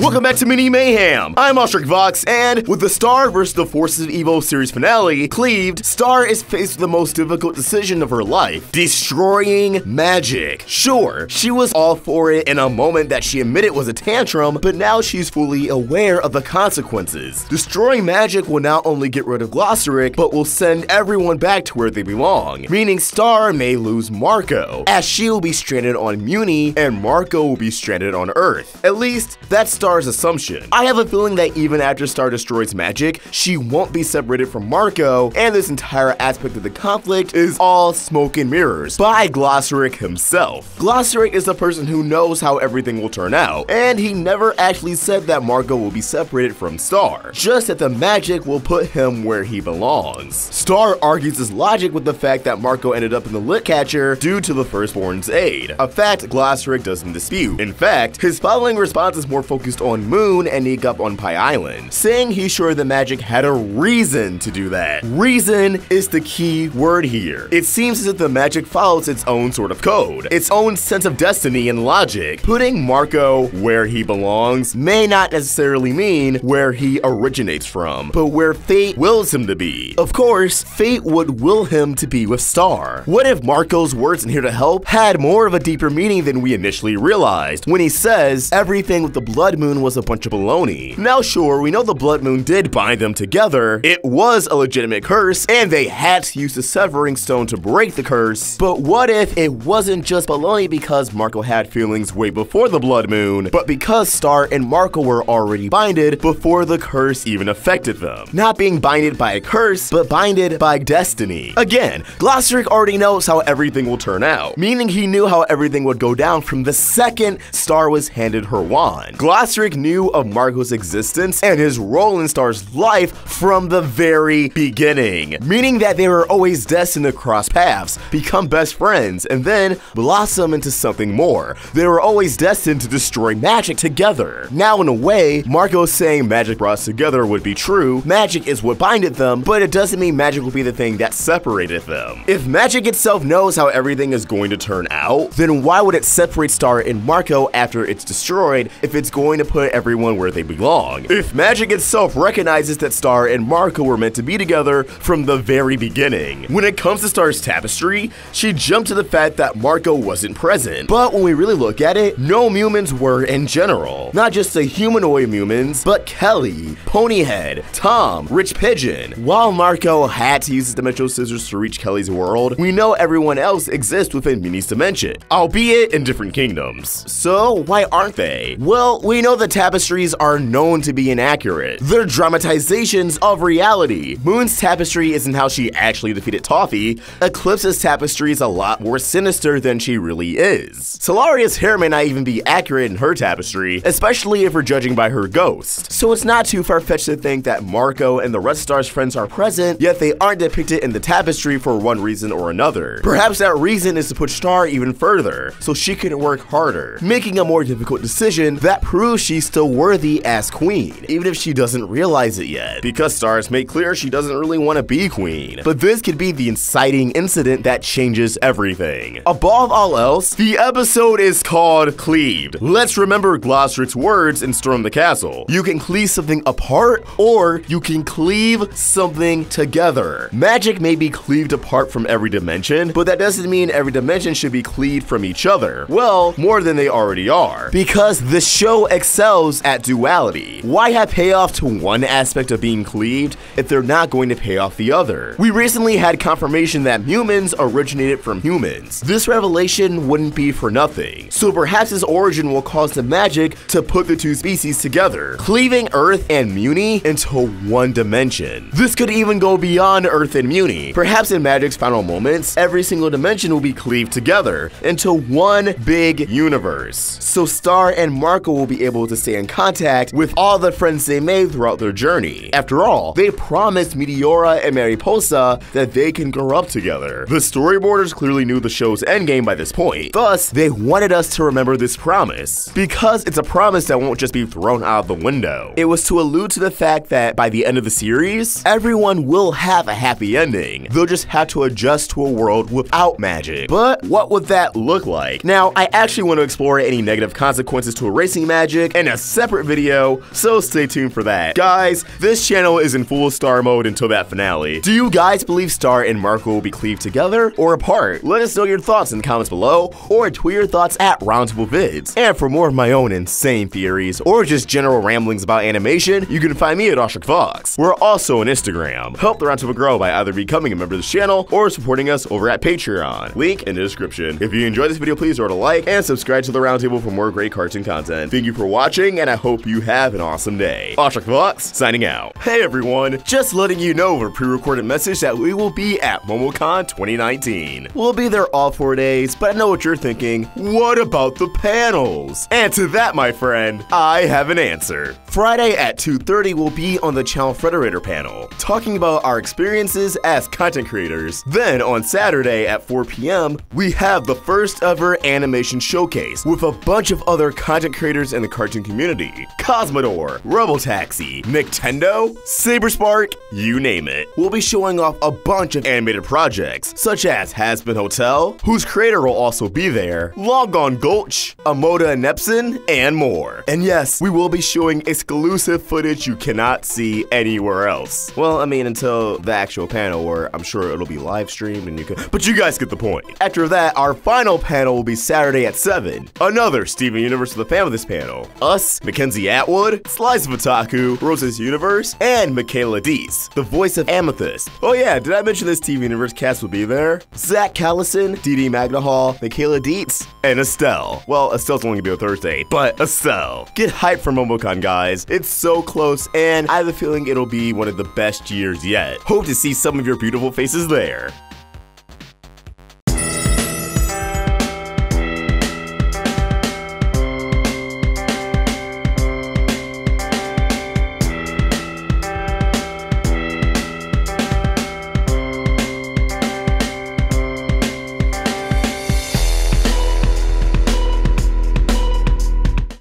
Welcome back to Mini Mayhem. I'm Vox, and with the Star vs. the Forces of Evil series finale, Cleaved, Star is faced with the most difficult decision of her life: destroying magic. Sure, she was all for it in a moment that she admitted was a tantrum, but now she's fully aware of the consequences. Destroying magic will not only get rid of Glossaric, but will send everyone back to where they belong, meaning Star may lose Marco, as she will be stranded on Mewni and Marco will be stranded on Earth. At least, that's Star's assumption. I have a feeling that even after Star destroys magic, she won't be separated from Marco, and this entire aspect of the conflict is all smoke and mirrors by Glossaric himself. Glossaric is the person who knows how everything will turn out, and he never actually said that Marco will be separated from Star, just that the magic will put him where he belongs. Star argues his logic with the fact that Marco ended up in the Lit Catcher due to the Firstborn's aid, a fact Glossaric doesn't dispute. In fact, his following response is more focused on Moon and Nikki up on Pi Island, saying he's sure the magic had a reason to do that. Reason is the key word here. It seems as if the magic follows its own sort of code, its own sense of destiny and logic. Putting Marco where he belongs may not necessarily mean where he originates from, but where fate wills him to be. Of course, fate would will him to be with Star. What if Marco's words in Here to Help had more of a deeper meaning than we initially realized when he says everything with the Blood Moon was a bunch of baloney? Now sure, we know the Blood Moon did bind them together. It was a legitimate curse, and they had to use the Severing Stone to break the curse, but what if it wasn't just baloney because Marco had feelings way before the Blood Moon, but because Star and Marco were already binded before the curse even affected them? Not being binded by a curse, but binded by destiny. Again, Glossaric already knows how everything will turn out, meaning he knew how everything would go down from the second Star was handed her wand. Glossaric knew of Marco's existence and his role in Star's life from the very beginning, meaning that they were always destined to cross paths, become best friends, and then blossom into something more. They were always destined to destroy magic together. Now in a way, Marco saying magic brought us together would be true. Magic is what binded them, but it doesn't mean magic will be the thing that separated them. If magic itself knows how everything is going to turn out, then why would it separate Star and Marco after it's destroyed if it's going to put everyone where they belong? If magic itself recognizes that Star and Marco were meant to be together from the very beginning. When it comes to Star's tapestry, she jumped to the fact that Marco wasn't present, but when we really look at it, no humans were in general. Not just the humanoid humans, but Kelly, Ponyhead, Tom, Rich Pigeon. While Marco had to use his dimensional scissors to reach Kelly's world, we know everyone else exists within Mewni's dimension, albeit in different kingdoms. So why aren't they? Well, we know the tapestries are known to be inaccurate. They're dramatizations of reality. Moon's tapestry isn't how she actually defeated Toffee. Eclipse's tapestry is a lot more sinister than she really is. Solaria's hair may not even be accurate in her tapestry, especially if we're judging by her ghost. So it's not too far-fetched to think that Marco and the rest of Star's friends are present, yet they aren't depicted in the tapestry for one reason or another. Perhaps that reason is to push Star even further, so she can work harder, making a more difficult decision that proves she's still worthy as queen, even if she doesn't realize it yet, because Star has made clear she doesn't really want to be queen. But this could be the inciting incident that changes everything. Above all else, the episode is called Cleaved. Let's remember Glossaric's words in Storm the Castle. You can cleave something apart, or you can cleave something together. Magic may be cleaved apart from every dimension, but that doesn't mean every dimension should be cleaved from each other. Well, more than they already are, because the show excels at duality. Why have payoff to one aspect of being cleaved if they're not going to pay off the other? We recently had confirmation that humans originated from humans. This revelation wouldn't be for nothing, so perhaps his origin will cause the magic to put the two species together, cleaving Earth and Mewni into one dimension. This could even go beyond Earth and Mewni. Perhaps in Magic's final moments, every single dimension will be cleaved together into one big universe, so Star and Marco will be able to stay in contact with all the friends they made throughout their journey. After all, they promised Meteora and Mariposa that they can grow up together. The storyboarders clearly knew the show's endgame by this point, thus they wanted us to remember this promise, because it's a promise that won't just be thrown out of the window. It was to allude to the fact that by the end of the series, everyone will have a happy ending. They'll just have to adjust to a world without magic. But what would that look like? Now, I actually want to explore any negative consequences to erasing magic in a separate video, so stay tuned for that. Guys, this channel is in full Star mode until that finale. Do you guys believe Star and Marco will be cleaved together or apart? Let us know your thoughts in the comments below, or tweet your thoughts at Roundtable Vids. And for more of my own insane theories, or just general ramblings about animation, you can find me at OstricVox. We're also on Instagram. Help the Roundtable grow by either becoming a member of the channel or supporting us over at Patreon. Link in the description. If you enjoyed this video, please throw it a like and subscribe to the Roundtable for more great cartoon content. Thank you for watching, and I hope you have an awesome day. OstricVox, signing out. Hey everyone, just letting you know over pre-recorded message that we will be at MomoCon 2019. We'll be there all 4 days, but I know what you're thinking. What about the panels? And to that, my friend, I have an answer. Friday at 2:30 will be on the Channel Federator panel, talking about our experiences as content creators. Then on Saturday at 4 p.m., we have the first ever animation showcase with a bunch of other content creators in the cartoon community. Cosmodor, Robotaxi, Nintendo, Saberspark, you name it. We'll be showing off a bunch of animated projects, such as Hazbin Hotel, whose creator will also be there, Long Gone Gulch, Amoda and Nepson, and more. And yes, we will be showing exclusive footage you cannot see anywhere else. Well, I mean, until the actual panel, where I'm sure it'll be live streamed and you can, but you guys get the point. After that, our final panel will be Saturday at 7. Another Steven Universe of the fan of this panel. Us, Mackenzie Atwood, Slice of Otaku, Rose's Universe, and Michaela Deese, the voice of Amethyst. Oh yeah, did I mention this TV Universe cast will be there? Zach Callison, Dee Magnahall, Michaela Dietz, and Estelle. Well, Estelle's only gonna be a Thursday, but Estelle. Get hyped for MomoCon, guys. It's so close, and I have a feeling it'll be one of the best years yet. Hope to see some of your beautiful faces there.